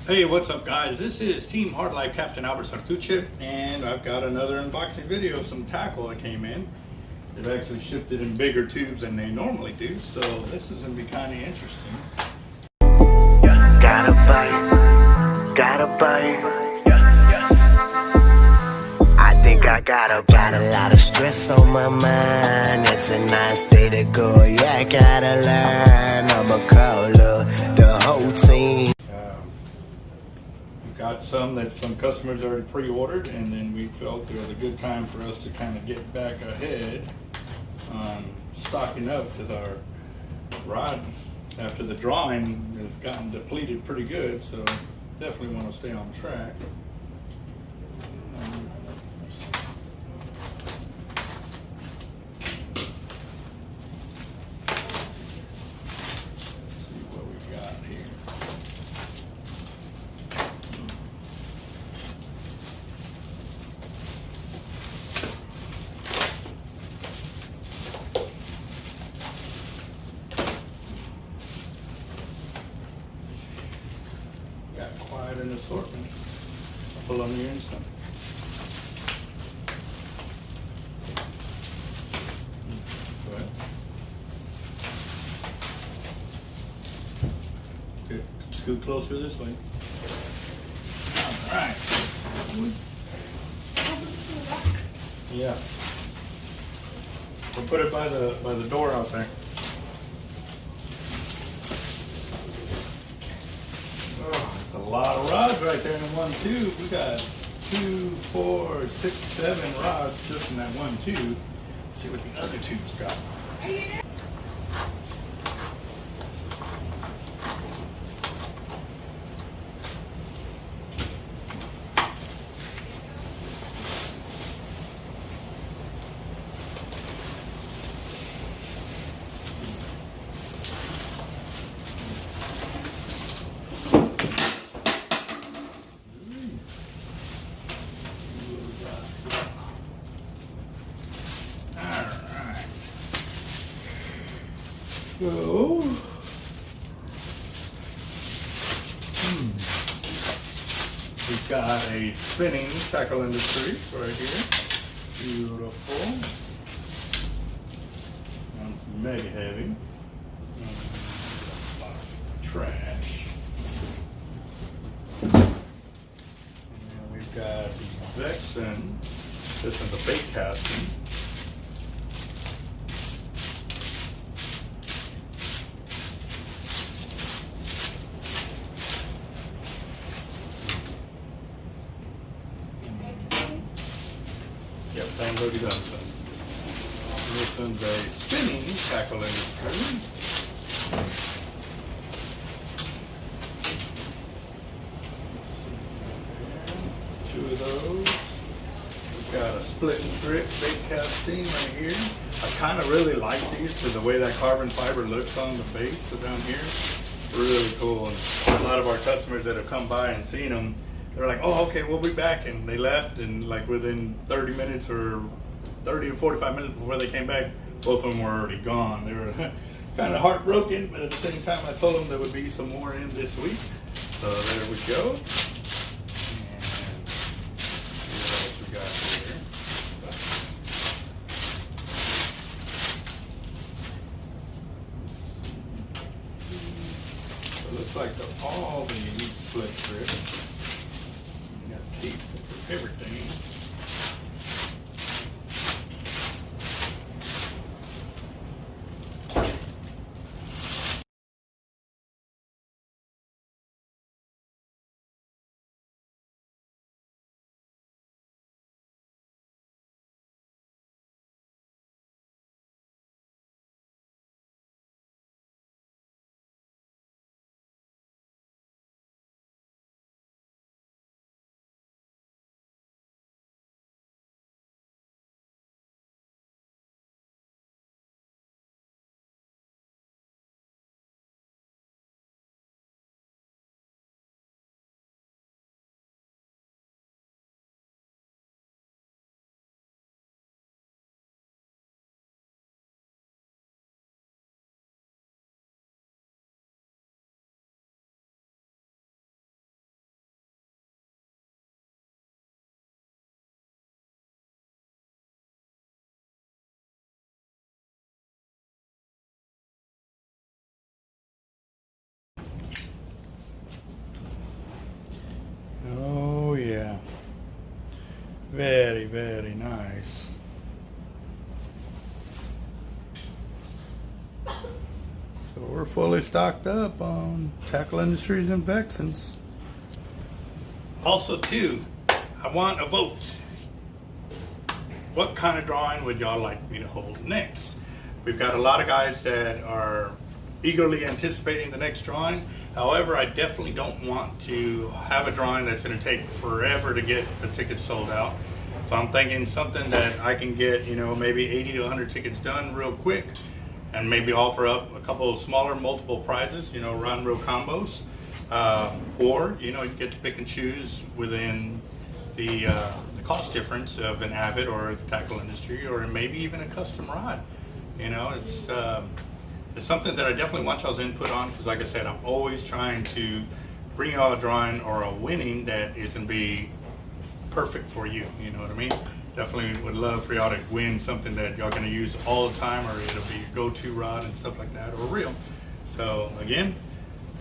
Hey, what's up guys? This is Team Hard Life Captain Albert Sartucci, and I've got another unboxing video of some tackle that came in. They've actually shipped it in bigger tubes than they normally do, so this is going to be kind of interesting. Gotta bite. I think I got a lot of stress on my mind. It's a nice day to go. Yeah, I got a line. I'ma call the whole team. We've got some that some customers already pre-ordered, and then we felt it was a good time for us to kind of get back ahead on stocking up, because our rods after the drawing has gotten depleted pretty good, so definitely want to stay on track. Got quite an assortment. Pull on the inside. Go ahead. Good. Scoot closer this way. All right. Yeah. We'll put it by the door out there. A lot of rods right there in one tube. We got 2, 4, 6, 7 rods just in that one tube. Let's see what the other tubes got. So, we've got a spinning tackle industry right here. Beautiful. Mega heavy. Trash. And then we've got the Vexan. This is a bait casting. Yep, time's already done. So. This one's a spinning tackle industry. Two of those. We've got a split and grip bait casting right here. I kind of really like these because the way that carbon fiber looks on the base, so down here, really cool. And a lot of our customers that have come by and seen them, they're like, oh, okay, we'll be back. And they left, and like within 30 minutes or 30 or 45 minutes before they came back, both of them were already gone. They were kind of heartbroken, but at the same time, I told them there would be some more in this week. So there we go. And see what else we got here. So it looks like all these split strips. Got teeth for everything. Very, very nice. So we're fully stocked up on Tackle Industries and Vexans. Also too, I want a vote. What kind of drawing would y'all like me to hold next? We've got a lot of guys that are eagerly anticipating the next drawing. However, I definitely don't want to have a drawing that's going to take forever to get the tickets sold out. So I'm thinking something that I can get, you know, maybe 80 to 100 tickets done real quick, and maybe offer up a couple of smaller multiple prizes, you know, round row combos, or you know, you get to pick and choose within the cost difference of an Avid or the Tackle Industry, or maybe even a custom rod. You know, it's something that I definitely want y'all's input on, because like I said, I'm always trying to bring y'all a drawing or a winning that is going to be perfect for you. You know what I mean? Definitely would love for y'all to win something that y'all going to use all the time, or it'll be your go-to rod and stuff like that, or reel. So again,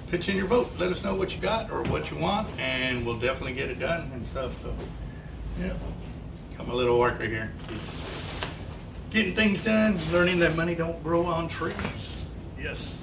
pitch in your vote. Let us know what you got or what you want, and we'll definitely get it done and stuff. So yeah, got my little worker here. Getting things done, learning that money don't grow on trees. Yes.